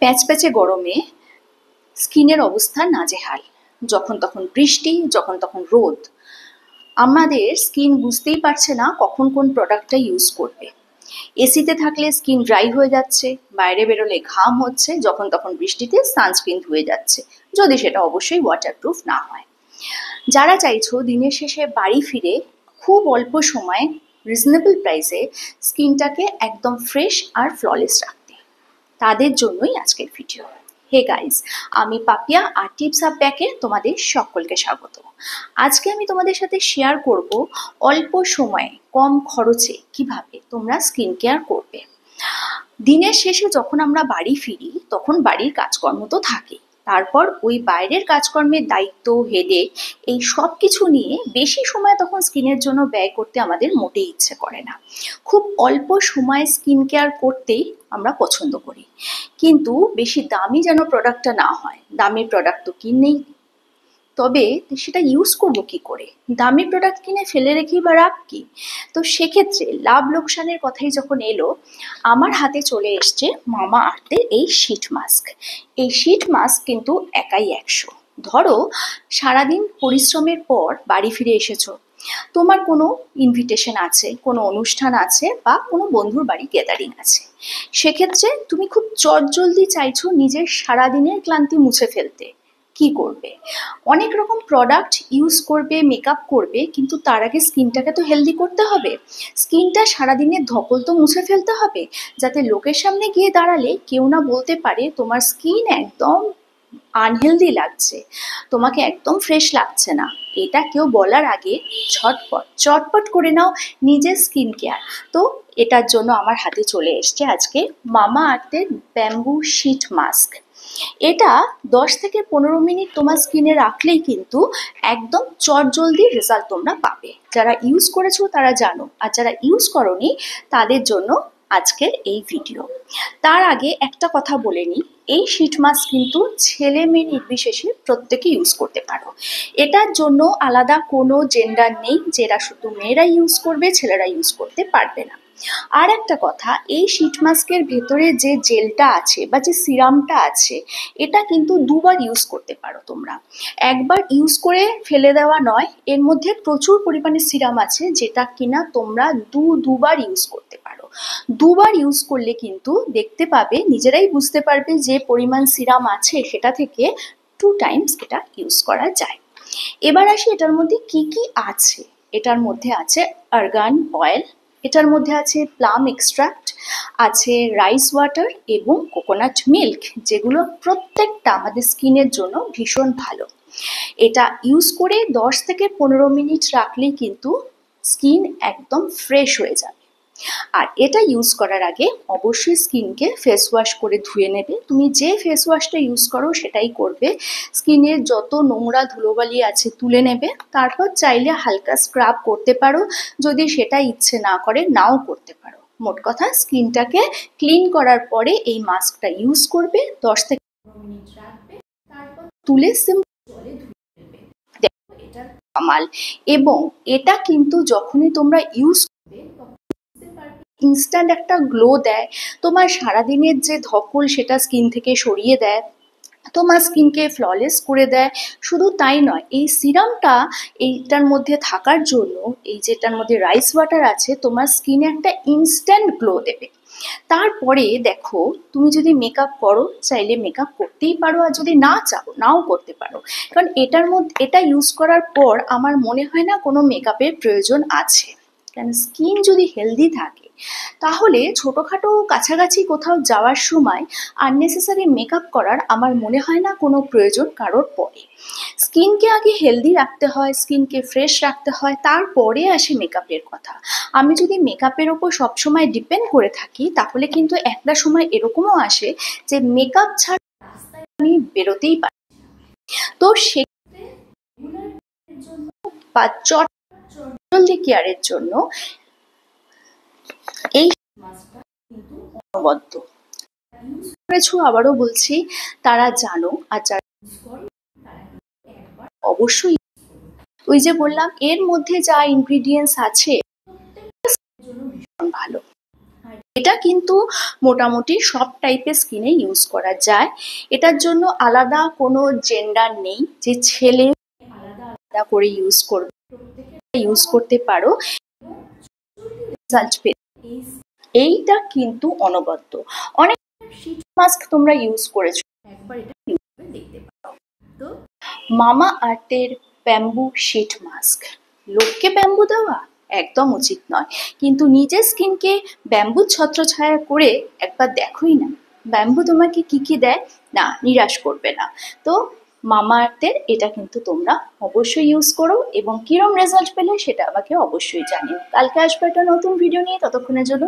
প্যাচপ্যাচে গরমে স্কিনের অবস্থা নাজেহাল। যখন তখন বৃষ্টি, যখন তখন রোদ। আমাদের স্কিন বুঝতেই পারছে না কখন কোন প্রোডাক্টটা ইউজ করবে। এসিতে থাকলে স্কিন ড্রাই হয়ে যাচ্ছে, বাইরে বেরোলে ঘাম হচ্ছে, যখন তখন বৃষ্টিতে সানস্ক্রিন ধুয়ে যাচ্ছে, যদি সেটা অবশ্যই ওয়াটারপ্রুফ না হয়। যারা চাইছো দিনের শেষে বাড়ি ফিরে খুব অল্প সময়ে রিজনেবল প্রাইসে স্কিনটাকে একদম ফ্রেশ আর ফ্ললেস রাখতে, তাদের জন্যই আজকের ভিডিও। হে গাইজ, আমি পাপিয়া আর টিপস আপ ব্যাকে তোমাদের সকলকে স্বাগত। আজকে আমি তোমাদের সাথে শেয়ার করব অল্প সময়ে কম খরচে কিভাবে তোমরা স্কিন কেয়ার করবে। দিনের শেষে যখন আমরা বাড়ি ফিরি তখন বাড়ির কাজকর্ম তো থাকেই, তারপর ওই বাইরের কাজকর্মের দায়িত্ব, হেডেক, এই সব কিছু নিয়ে বেশি সময় তখন স্কিনের জন্য ব্যয় করতে আমাদের মোটেই ইচ্ছে করে না। খুব অল্প সময়ে স্কিন কেয়ার করতেই আমরা পছন্দ করি, কিন্তু বেশি দামি যেন প্রোডাক্টটা না হয়। দামি প্রোডাক্ট তো কিনেই, তবে সেটা ইউজ করবো কি করে? দামি প্রোডাক্ট কিনে ফেলে রেখেই বা রাখ কি? তো সেক্ষেত্রে লাভ লোকসানের কথাই যখন এলো, আমার হাতে চলে এসছে মামা আর্থের এই শীট মাস্ক। এই শীট মাস্ক কিন্তু একাই 100। ধরো সারাদিন পরিশ্রমের পর বাড়ি ফিরে এসেছো, তোমার কোনো ইনভিটেশন আছে, কোনো অনুষ্ঠান আছে, বা কোনো বন্ধুর বাড়ি গ্যাদারিং আছে। সেক্ষেত্রে তুমি খুব চটজলদি চাইছো নিজের সারাদিনের ক্লান্তি মুছে ফেলতে। কি করবে? অনেক রকম প্রোডাক্ট ইউজ করবে, মেকআপ করবে, কিন্তু তার আগে স্কিনটাকে তো হেলদি করতে হবে। স্কিনটা সারাদিনের ধকল তো মুছে ফেলতে হবে, যাতে লোকের সামনে গিয়ে দাঁড়ালে কেউ না বলতে পারে তোমার স্কিন একদম আনহেলদি লাগছে, তোমাকে একদম ফ্রেশ লাগছে না। এটা কেউ বলার আগে ঝটপট চটপট করে নাও নিজের স্কিন কেয়ার। তো এটার জন্য আমার হাতে চলে এসছে আজকে মামা আর্থের ব্যাম্বু শীট মাস্ক। এটা 10 থেকে 15 মিনিট তোমার স্কিনে রাখলেই কিন্তু একদম চটজলদি রেজাল্ট তোমরা পাবে। যারা ইউজ করেছো তারা জানো, আর যারা ইউজ করোনি তাদের জন্য আজকের এই ভিডিও। তার আগে একটা কথা বলে নিই, এই শীট মাস্ক কিন্তু ছেলে মেয়ে নির্বিশেষে প্রত্যেকে ইউজ করতে পারো। এটার জন্য আলাদা কোনো জেন্ডার নেই, যেটা শুধু মেয়েরা ইউজ করবে, ছেলেরা ইউজ করতে পারবে না। আর একটা কথা, এই শীট মাস্কের ভেতরে যে জেলটা আছে বা যে সিরামটা আছে, এটা কিন্তু দুবার ইউজ করতে পারো তোমরা। একবার ইউজ করে ফেলে দেওয়া নয়, এর মধ্যে প্রচুর পরিমাণে সিরাম আছে, যেটা কিনা তোমরা দুবার ইউজ করতে পারো। দুবার ইউজ করলে কিন্তু দেখতে পাবে, নিজেরাই বুঝতে পারবে যে পরিমাণ সিরাম আছে সেটা থেকে 2 টাইমস এটা ইউজ করা যায়। এবার আসি এটার মধ্যে কি কি আছে। এটার মধ্যে আছে আর্গান অয়েল, এটার মধ্যে আছে প্লাম এক্সট্রাক্ট, আছে রাইস ওয়াটার এবং কোকোনাট মিল্ক, যেগুলো প্রত্যেকটা আমাদের স্কিনের জন্য ভীষণ ভালো। এটা ইউজ করে 10 থেকে 15 মিনিট রাখলেই কিন্তু স্কিন একদম ফ্রেশ হয়ে যাবে। আর এটা ইউজ করার আগে অবশ্যই স্কিনকে ফেস ওয়াশ করে ধুয়ে নেবে। তুমি যে ফেস ওয়াশটা ইউজ করো সেটাই করবে। স্কিনের যত নোংরা ধুলোবালি আছে তুলে নেবে, তারপর চাইলে হালকা স্ক্রাব করতে পারো, যদি সেটা ইচ্ছে না করে নাও করতে পারো। মোট কথা, স্কিনটাকে ক্লিন করার পরে এই মাস্কটা ইউজ করবে, 10 থেকে 15 মিনিট রাখবে, তারপর তুলে সিম্পল জলে ধুয়ে নেবে। দেখো এটার কামাল। এবং এটা কিন্তু যখনই তোমরা ইউজ করবে ইনস্ট্যান্ট একটা গ্লো দেয়, তোমার সারাদিনের যে ধকল সেটা স্কিন থেকে সরিয়ে দেয়, তোমার স্কিনকে ফ্ললেস করে দেয়। শুধু তাই নয়, এই সিরামটা এইটার মধ্যে থাকার জন্য, এই যেটার মধ্যে রাইস ওয়াটার আছে, তোমার স্কিনে একটা ইনস্ট্যান্ট গ্লো দেবে। তারপরে দেখো, তুমি যদি মেকআপ করো, চাইলে মেকআপ করতেই পারো, আর যদি না চাও নাও করতে পারো। কারণ এটার মধ্যে, এটা ইউজ করার পর আমার মনে হয় না কোনো মেকআপের প্রয়োজন আছে। কারণ স্কিন যদি হেলদি থাকে, তাহলে ছোটোখাটো কাছাকাছি কোথাও যাওয়ার সময় আননেসেসারি মেকআপ করার আমার মনে হয় না কোনো প্রয়োজন কারোর পড়ে। স্কিনকে আগে হেলদি রাখতে হয়, স্কিনকে ফ্রেশ রাখতে হয়, তারপরে আসে মেকআপের কথা। আমি যদি মেকআপের ওপর সবসময় ডিপেন্ড করে থাকি, তাহলে কিন্তু একটা সময় এরকমও আসে যে মেকআপ ছাড়া রাস্তায় আমি বেরোতেই পারি। তো সেক্ষেত্রে বা চটজলদি কেয়ারের জন্য এই মাস্কটা কিন্তু অনবদ্য ইউজ করেছো, আবারও বলছি, তারা জানো। আর যারা ইউজ করো তারা একবার অবশ্যই, ওই যে বললাম, এর মধ্যে যা ইনগ্রিডিয়েন্টস আছে প্রত্যেকটা জন্য ভীষণ ভালো। এটা কিন্তু মোটামুটি সব টাইপের স্কিনে ইউজ করা যায়। এটার জন্য আলাদা কোনো জেন্ডার নেই যে ছেলে আলাদা আলাদা করে ইউজ করবে, প্রত্যেকে ইউজ করতে পারো। রেজাল্ট পেতে এইটা কিন্তু অনবদ্য। অনেক শীট মাস্ক তোমরা ইউজ করেছো, একবার এটা ইউজ করে দেখতে পারো। তো মামা আর্থের ব্যাম্বু শীট মাস্ক, লোককে ব্যাম্বু দেওয়া একদম উচিত নয়, কিন্তু নিজের স্কিনকে ব্যাম্বুর ছত্রছায়া করে একবার দেখোই না ব্যাম্বু তোমাকে কি কি দেয়, না নিরাশ করবে না। তো মামা আর্থের এটা কিন্তু তোমরা অবশ্যই ইউজ করো এবং কিরম রেজাল্ট পেলে সেটা আমাকে অবশ্যই জানিও। কালকে আসবো একটা নতুন ভিডিও নিয়ে, ততক্ষণের জন্য